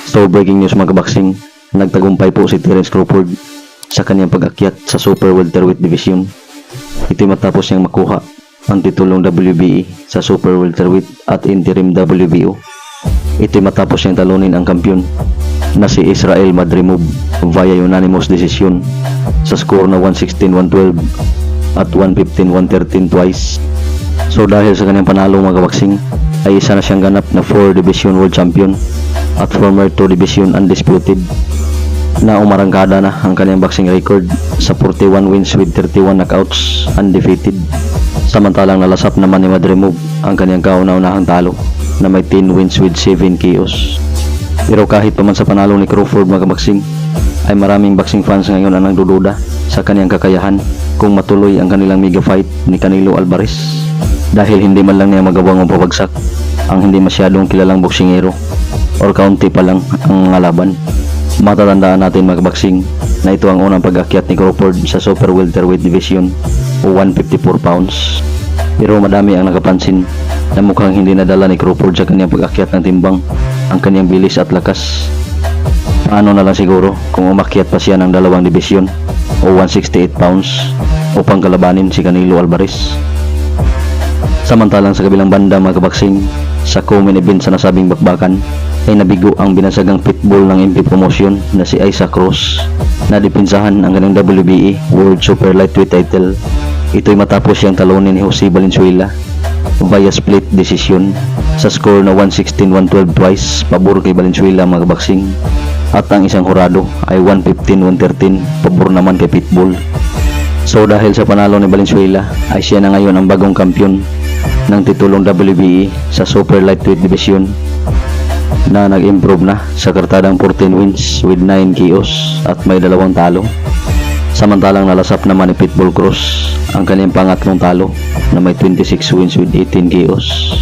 So breaking news mga kabaksing, nagtagumpay po si Terence Crawford sa kanyang pag-akyat sa Super Welterweight Division. Ito'y matapos niyang makuha ang titulong WBE sa Super Welterweight at Interim WBO. Ito'y matapos niyang talunin ang kampiyon na si Israel Madrimov via unanimous decision sa score na 116-112 at 115-113 twice. So dahil sa kanyang panalo mga kabaksing, ay isa na siyang ganap na 4 Division World Champion at former 2 Division Undisputed, na umarangkada na ang kanyang boxing record sa 41 wins with 31 knockouts undefeated. Samantalang nalasap naman ni Madrimov ang kanyang kauna-unahang talo na may 10 wins with 7 KOs. Pero kahit pa man sa panalo ni Crawford mga kabaksing, ay maraming boxing fans ngayon ang nagdududa sa kanyang kakayahan kung matuloy ang kanilang mega fight ni Canelo Alvarez, dahil hindi man lang niya magawang mapabagsak ang hindi masyadong kilalang boksingero or kaunti pa lang ang laban. Matatandaan natin mga kabaksing na ito ang unang pag-akyat ni Crawford sa Super Welterweight Division o 154 pounds. Pero madami ang nakapansin na mukhang hindi nadala ni Crawford sa kanyang pag-akyat ng timbang ang kanyang bilis at lakas. Paano na lang siguro kung umakyat pa siya ng dalawang division o 168 pounds upang kalabanin si Canelo Alvarez. Samantalang sa kabilang banda mga kabaksing, sa co-main event sa nasabing bakbakan ay nabigo ang binasagang pitbull ng MP Promotion na si Isaac Cruz na dipinsahan ang kanyang WBE World Super Lightweight title. Ito'y matapos siyang talunin ni Jose Valenzuela via split decision sa score na 116-112 twice pabor kay Valenzuela mga kabaksing, at ang isang hurado ay 115-113 pabor naman kay Pitbull. So dahil sa panalo ni Valenzuela ay siya na ngayon ang bagong kampiyon ng titulong WBE sa Super Lightweight Division, na nag-improve na sa kartadang 14 wins with 9 KOs at may 2 talo. Samantalang nalasap naman ni Pitbull Cruz ang kanyang pangatlong talo na may 26 wins with 18 KOs.